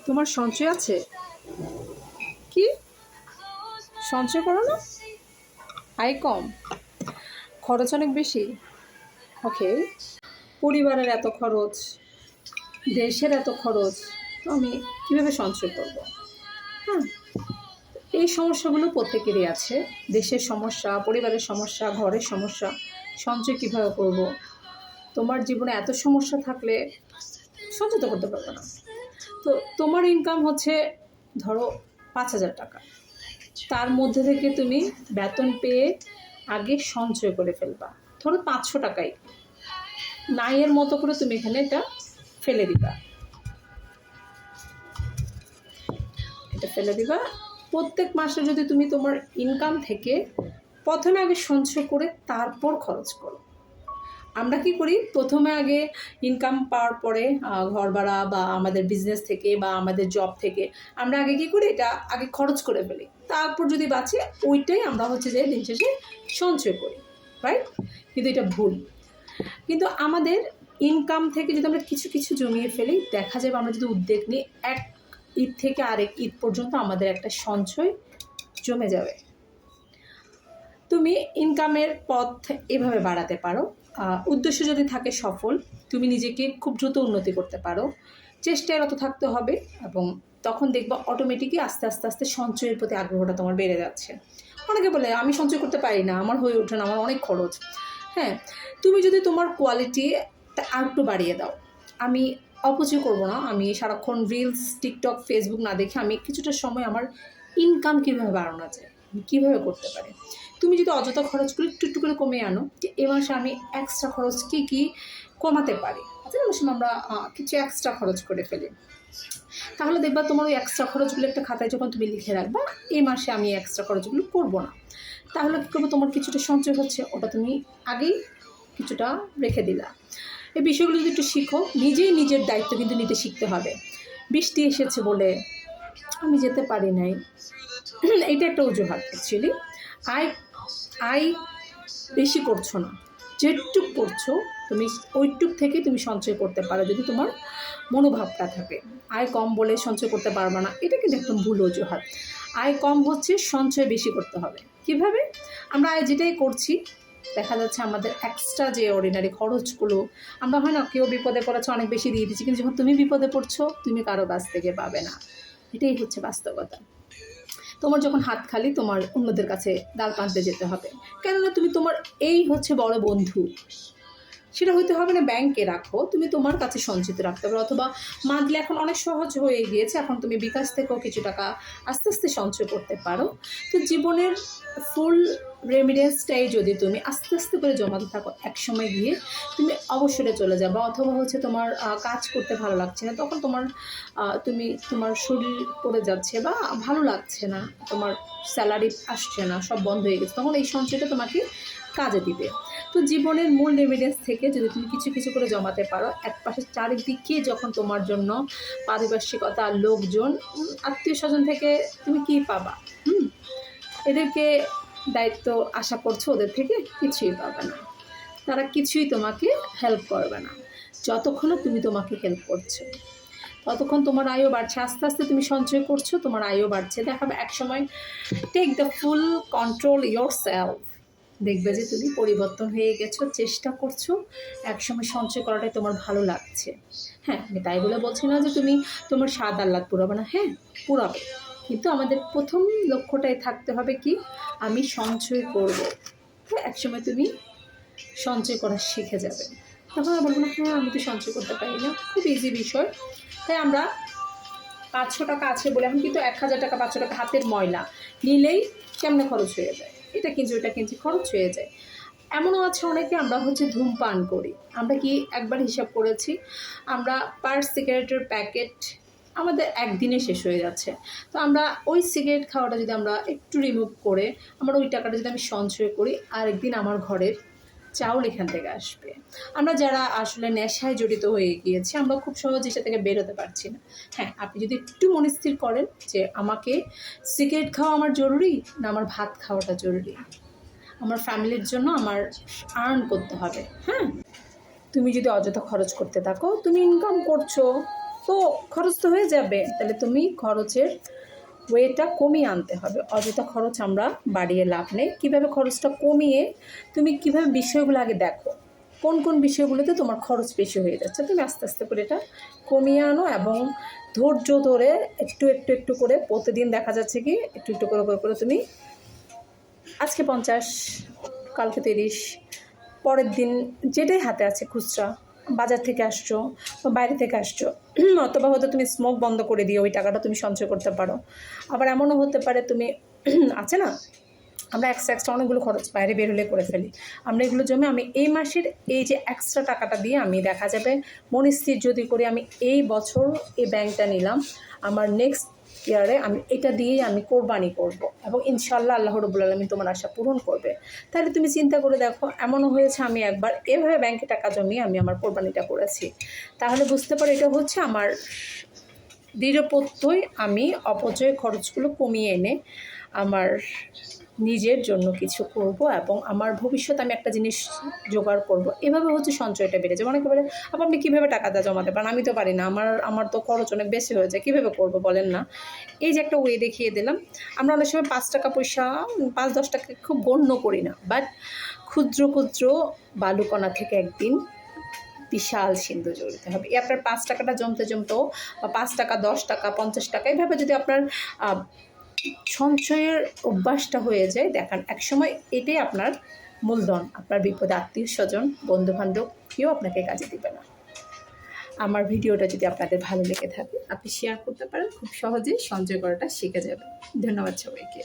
তোমার সঞ্চয় আছে? কি সঞ্চয় করো না? আয় কম, খরচ অনেক বেশি। ওকে, পরিবারের এত খরচ, দেশের এত খরচ, তো আমি কীভাবে সঞ্চয় করব? হ্যাঁ, এই সমস্যাগুলো প্রত্যেকেরই আছে। দেশের সমস্যা, পরিবারের সমস্যা, ঘরের সমস্যা। সঞ্চয় কীভাবে করব? তোমার জীবনে এত সমস্যা থাকলে সঞ্চয় তো করতে পারবে না। তো তোমার ইনকাম হচ্ছে ধরো 5,000 টাকা, তার মধ্যে থেকে তুমি বেতন পেয়ে আগে সঞ্চয় করে ফেলবা। ধরো 500 টাকাই নাইয়ের মতো করে তুমি এখানে এটা ফেলে দিবা। প্রত্যেক মাসে যদি তুমি তোমার ইনকাম থেকে প্রথমে আগে সঞ্চয় করে তারপর খরচ করো। আমরা কি করি, প্রথমে আগে ইনকাম পাওয়ার পরে ঘর ভাড়া বা আমাদের বিজনেস থেকে বা আমাদের জব থেকে আমরা আগে কি করি, এটা আগে খরচ করে ফেলি, তারপর যদি বাঁচে ওইটাই আমরা হচ্ছে যে দিন শেষে সঞ্চয় করি, রাইট? কিন্তু এটা ভুল। কিন্তু আমাদের ইনকাম থেকে যদি আমরা কিছু কিছু জমিয়ে ফেলি, দেখা যাবে আমরা যদি উদ্যোগ নিই, এক ঈদ থেকে আরেক ঈদ পর্যন্ত আমাদের একটা সঞ্চয় জমে যাবে। তুমি ইনকামের পথ এভাবে বাড়াতে পারো। উদ্দেশ্য যদি থাকে সফল, তুমি নিজেকে খুব দ্রুত উন্নতি করতে পারো, চেষ্টারত থাকতে হবে, এবং তখন দেখবা অটোমেটিকই আস্তে আস্তে আস্তে সঞ্চয়ের প্রতি আগ্রহটা তোমার বেড়ে যাচ্ছে। অনেকে বলে আমি সঞ্চয় করতে পারি না, আমার হয়ে ওঠে না, আমার অনেক খরচ। হ্যাঁ, তুমি যদি তোমার কোয়ালিটি আর একটু বাড়িয়ে দাও, আমি অপচয় করবো না, আমি সারাক্ষণ রিলস, টিকটক, ফেসবুক না দেখে আমি কিছুটা সময় আমার ইনকাম কীভাবে বাড়ানো যায়, কীভাবে করতে পারে, তুমি যদি অযথা খরচগুলো একটু একটু করে কমিয়ে আনো যে এ মাসে আমি এক্সট্রা খরচ কী কমাতে পারি, আচ্ছা অনেক সময় আমরা কিছু এক্সট্রা খরচ করে ফেলি, তাহলে দেখবা তোমার ওই এক্সট্রা খরচগুলো একটা খাতায় যখন তুমি লিখে রাখবা, এই মাসে আমি এক্সট্রা খরচগুলো করবো না, তাহলে কী করবো, তোমার কিছুটা সঞ্চয় হচ্ছে, ওটা তুমি আগেই কিছুটা রেখে দিলা। এই বিষয়গুলো যদি একটু শিখো, নিজেই নিজের দায়িত্ব কিন্তু নিতে শিখতে হবে। বৃষ্টি এসেছে বলে আমি যেতে পারি নাই, এটা একটা অজুহাত। অ্যাকচুয়ালি আয় বেশি করছো না, যেটুক করছো তুমি ওইটুক থেকে তুমি সঞ্চয় করতে পারো, যদি তোমার মনোভাবটা থাকে। আয় কম বলে সঞ্চয় করতে পারবে না, এটা কিন্তু একদম ভুল অজুহাত। আয় কম হচ্ছে, সঞ্চয় বেশি করতে হবে। কিভাবে? আমরা আয় যেটাই করছি, দেখা যাচ্ছে আমাদের এক্সট্রা যে অর্ডিনারি খরচগুলো, আমরা হয় না কেউ বিপদে পড়েছে অনেক বেশি দিয়ে দিচ্ছি, কিন্তু যখন তুমি বিপদে পড়ছো তুমি কারো কাছ থেকে পাবে না, এটাই হচ্ছে বাস্তবতা। তোমার যখন হাত খালি, তোমার অন্যদের কাছে ডাল পানতে যেতে হবে, কেননা তুমি তোমার এই হচ্ছে বড় বন্ধু, সেটা হইতে হবে না ব্যাংকে রাখো, তুমি তোমার কাছে সঞ্চিত রাখতে পারো, অথবা মান্থলি এখন অনেক সহজ হয়ে গিয়েছে, এখন তুমি বিকাশ থেকেও কিছু টাকা আস্তে আস্তে সঞ্চয় করতে পারো। তো জীবনের ফুল রেমিডেন্সটাই যদি তুমি আস্তে আস্তে করে জমাতে থাকো, একসময় গিয়ে তুমি অবসরে চলে যাবে, অথবা হচ্ছে তোমার কাজ করতে ভালো লাগছে না, তখন তোমার শরীর পড়ে যাচ্ছে বা ভালো লাগছে না, তোমার স্যালারি আসছে না, সব বন্ধ হয়ে গেছে, তখন এই সঞ্চয়টা তোমাকে কাজে দিবে। তো জীবনের মূল রেমিডেন্স থেকে যদি তুমি কিছু কিছু করে জমাতে পারো, এক পাশে চারিদিকে যখন তোমার জন্য পারিপার্শ্বিকতা, লোকজন, আত্মীয় স্বজন থেকে তুমি কী পাবা? এদেরকে দায়িত্ব আশা করছো, ওদের থেকে কিছুই পাবে না, তারা কিছুই তোমাকে হেল্প করবে না, যতক্ষণ তুমি তোমাকে হেল্প করছো ততক্ষণ তোমার আয়ও বাড়ছে, আস্তে আস্তে তুমি সঞ্চয় করছো, তোমার আয়ও বাড়ছে, দেখাবে একসময় take the full control yourself, দেখবে যে তুমি পরিবর্তন হয়ে গেছো, চেষ্টা করছো, একসময় সঞ্চয় করাটাই তোমার ভালো লাগছে। হ্যাঁ, আমি তাই বলে বলছি না যে তুমি তোমার স্বাদ আহ্লাদ পুরাবে না, হ্যাঁ পুরাবে, কিন্তু আমাদের প্রথম লক্ষ্যটাই থাকতে হবে কি, আমি সঞ্চয় করব। হ্যাঁ, একসময় তুমি সঞ্চয় করা শিখে যাবে, তখন আর বলবো না হ্যাঁ আমি তো সঞ্চয় করতে পারি না, খুব ইজি বিষয়। তাই আমরা 500 টাকা আছে বলে এখন কিন্তু 1,000 টাকা 500 টাকা হাতের ময়লা নিলেই কেমনে খরচ হয়ে যায়, এটা কিনছি ওটা কিনছি, খরচ হয়ে যায়। এমনও আছে অনেকে, আমরা হচ্ছে ধূমপান করি, আমরা কি একবার হিসাব করেছি, আমরা পার সিগারেটের প্যাকেট আমাদের একদিনে শেষ হয়ে যাচ্ছে, তো আমরা ওই সিগারেট খাওয়াটা যদি আমরা একটু রিমুভ করে, আমরা ওই টাকাটা যদি আমি সঞ্চয় করি, আরেকদিন আমার ঘরের চাউল এখান থেকে আসবে। আমরা যারা আসলে নেশায় জড়িত হয়ে গিয়েছি, আমরা খুব সহজে সেটা থেকে বেরোতে পারছি না। হ্যাঁ, আপনি যদি একটু মনস্থির করেন যে আমাকে সিগারেট খাওয়া আমার জরুরি না আমার ভাত খাওয়াটা জরুরি, আমার ফ্যামিলির জন্য আমার আর্ন করতে হবে। হ্যাঁ, তুমি যদি অযথা খরচ করতে থাকো, তুমি ইনকাম করছো, তো খরচ তো হয়ে যাবে, তাহলে তুমি খরচের ওয়েটা কমিয়ে আনতে হবে। অযথা খরচ আমরা বাড়িয়ে লাভ নেই। কীভাবে খরচটা কমিয়ে, তুমি কীভাবে বিষয়গুলো আগে দেখো, কোন কোন বিষয়গুলোতে তোমার খরচ বেশি হয়ে যাচ্ছে, তুমি আস্তে আস্তে করে এটা কমিয়ে আনো এবং ধৈর্য ধরে একটু একটু একটু করে প্রতিদিন দেখা যাচ্ছে কি একটু একটু করে করে করে তুমি আজকে 50, কালকে 30, পরের দিন যেটাই হাতে আছে খুচরা, বাজার থেকে আসছো বা বাইরে থেকে আসছো, অথবা হয়তো তুমি স্মোক বন্ধ করে দিয়ে ওই টাকাটা তুমি সঞ্চয় করতে পারো। আবার এমনও হতে পারে তুমি আছে না, আমরা এক্সট্রা অনেকগুলো খরচ বাইরে বের হলে করে ফেলি, আমরা এগুলো জমে আমি এই মাসের এই যে এক্সট্রা টাকাটা দিয়ে আমি দেখা যাবে মন স্থির যদি করি আমি এই বছর এই ব্যাংকটা নিলাম, আমার নেক্সট ইয়ারে আমি এটা দিয়েই আমি কোরবানি করব এবং ইনশাল্লাহ আল্লাহ রাব্বুল আলামিন তোমার আশা পূরণ করবে। তাহলে তুমি চিন্তা করে দেখো, এমনও হয়েছে আমি একবার এভাবে ব্যাংকে টাকা জমিয়ে আমি আমার কোরবানিটা করেছি। তাহলে বুঝতে পারো এটা হচ্ছে আমার দৃঢ়প্রত্যয়, আমি অপচয় খরচগুলো কমিয়ে এনে আমার নিজের জন্য কিছু করব এবং আমার ভবিষ্যতে আমি একটা জিনিস জোগাড় করব। এভাবে হচ্ছে সঞ্চয়টা বেড়েছে। অনেকে বলে আপনি কীভাবে টাকাটা জমাতে পারেন, আমি তো পারি না, আমার তো খরচ অনেক বেশি হয়ে যায়, কীভাবে করবো বলেন না। এই যে একটা ওয়ে দেখিয়ে দিলাম। আমরা অনেক সময় 5 টাকা পয়সা 5-10 টাকা খুব গণ্য করি না, বাট ক্ষুদ্র ক্ষুদ্র বালুকণা থেকে একদিন বিশাল সিন্ধু জড়িতে হবে। এই আপনার 5 টাকাটা জমতে জমতেও বা 5 টাকা 10 টাকা 50 টাকা এইভাবে যদি আপনার সঞ্চয়ের অভ্যাসটা হয়ে যায়, দেখান একসময় এটাই আপনার মূলধন। আপনার বিপদে আত্মীয় স্বজন বন্ধুবান্ধব কেউ আপনাকে কাজে দিবে না। আমার ভিডিওটা যদি আপনাদের ভালো লেগে থাকে আপনি শেয়ার করতে পারেন, খুব সহজেই সঞ্চয় করাটা শিখে যাবেন। ধন্যবাদ সবাইকে।